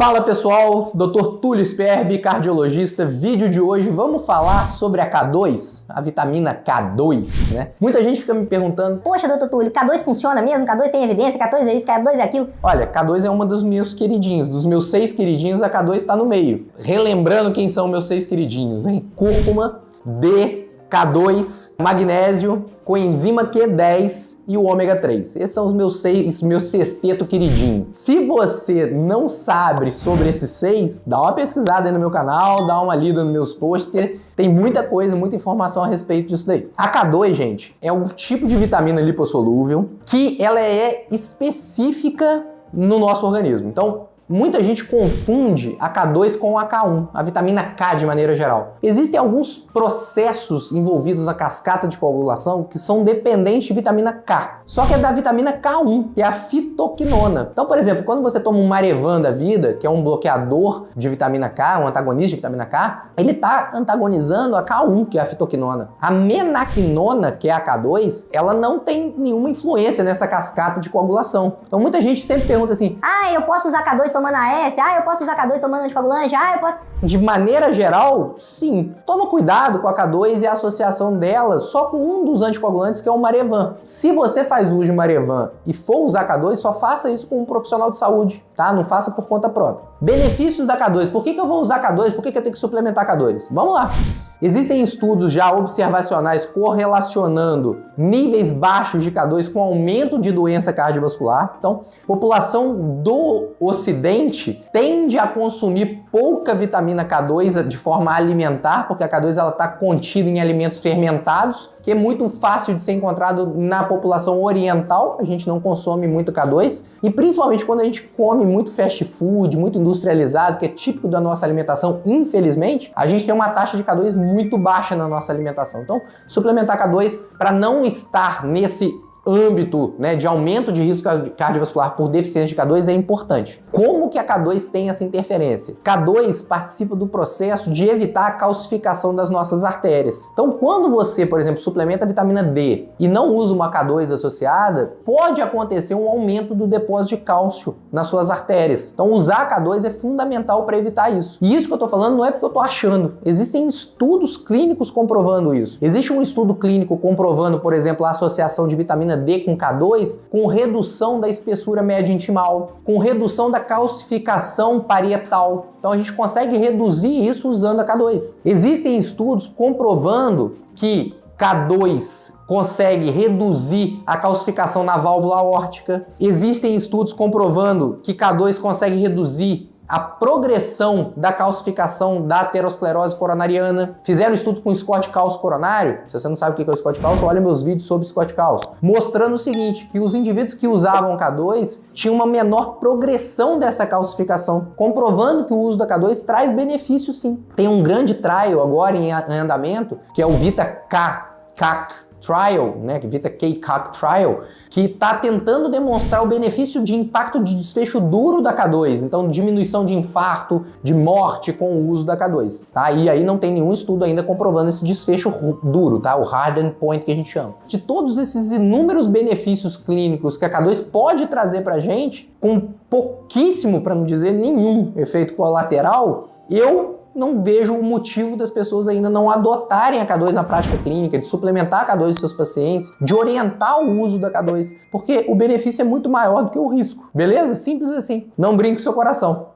Fala pessoal, Dr. Túlio Sperbi, cardiologista. Vídeo de hoje vamos falar sobre a K2, a vitamina K2, né? Muita gente fica me perguntando: poxa, doutor Túlio, K2 funciona mesmo? K2 tem evidência? K2 é isso, K2 é aquilo? Olha, K2 é uma dos meus queridinhos, dos meus 6 queridinhos, a K2 está no meio. Relembrando quem são meus 6 queridinhos, hein? Cúrcuma, D, K2, magnésio, coenzima Q10 e o ômega 3. Esses são os meus sexteto queridinho. Se você não sabe sobre esses 6, dá uma pesquisada aí no meu canal, dá uma lida nos meus posts, porque tem muita coisa, muita informação a respeito disso daí. A K2, gente, é um tipo de vitamina lipossolúvel que ela é específica no nosso organismo. Então, muita gente confunde a K2 com a K1, a vitamina K de maneira geral. Existem alguns processos envolvidos na cascata de coagulação que são dependentes de vitamina K. Só que é da vitamina K1, que é a fitoquinona. Então, por exemplo, quando você toma um Marevan da vida, que é um bloqueador de vitamina K, um antagonista de vitamina K, ele está antagonizando a K1, que é a fitoquinona. A menaquinona, que é a K2, ela não tem nenhuma influência nessa cascata de coagulação. Então, muita gente sempre pergunta assim: eu posso usar K2 tomando AS? Eu posso usar K2 tomando anticoagulante? Eu posso... De maneira geral, sim. Toma cuidado com a K2 e a associação dela só com um dos anticoagulantes, que é o Marevan. Se você faz uso de Marevan e for usar K2, só faça isso com um profissional de saúde, tá? Não faça por conta própria. Benefícios da K2. Por que eu vou usar K2? Por que eu tenho que suplementar K2? Vamos lá. Existem estudos já observacionais correlacionando níveis baixos de K2 com aumento de doença cardiovascular. Então, a população do Ocidente tende a consumir pouca vitamina K2 de forma alimentar, porque a K2 ela está contida em alimentos fermentados, que é muito fácil de ser encontrado na população oriental. A gente não consome muito K2, e principalmente quando a gente come muito fast food, muito industrializado, que é típico da nossa alimentação, infelizmente, a gente tem uma taxa de K2 muito baixa na nossa alimentação. Então, suplementar K2 para não estar nesse âmbito, né, de aumento de risco cardiovascular por deficiência de K2 é importante. Como que a K2 tem essa interferência? K2 participa do processo de evitar a calcificação das nossas artérias. Então, quando você, por exemplo, suplementa a vitamina D e não usa uma K2 associada, pode acontecer um aumento do depósito de cálcio nas suas artérias. Então, usar a K2 é fundamental para evitar isso. E isso que eu tô falando não é porque eu tô achando. Existem estudos clínicos comprovando isso. Existe um estudo clínico comprovando, por exemplo, a associação de vitamina D com K2, com redução da espessura média intimal, com redução da calcificação parietal. Então a gente consegue reduzir isso usando a K2. Existem estudos comprovando que K2 consegue reduzir a calcificação na válvula aórtica. Existem estudos comprovando que K2 consegue reduzir a progressão da calcificação da aterosclerose coronariana. Fizeram estudo com Scott cálcio coronário. Se você não sabe o que é o Scott cálcio, olha meus vídeos sobre Scott cálcio, mostrando o seguinte, que os indivíduos que usavam K2 tinham uma menor progressão dessa calcificação, comprovando que o uso da K2 traz benefício sim. Tem um grande trial agora em andamento, que é o VITA-CAC Trial, né, VITA-CAC Trial, que está tentando demonstrar o benefício de impacto de desfecho duro da K2, então diminuição de infarto, de morte com o uso da K2, tá? E aí não tem nenhum estudo ainda comprovando esse desfecho duro, tá? O hard endpoint que a gente chama. De todos esses inúmeros benefícios clínicos que a K2 pode trazer pra gente, com pouquíssimo, para não dizer nenhum efeito colateral, eu não vejo o motivo das pessoas ainda não adotarem a K2 na prática clínica, de suplementar a K2 em seus pacientes, de orientar o uso da K2, porque o benefício é muito maior do que o risco. Beleza? Simples assim. Não brinque com seu coração.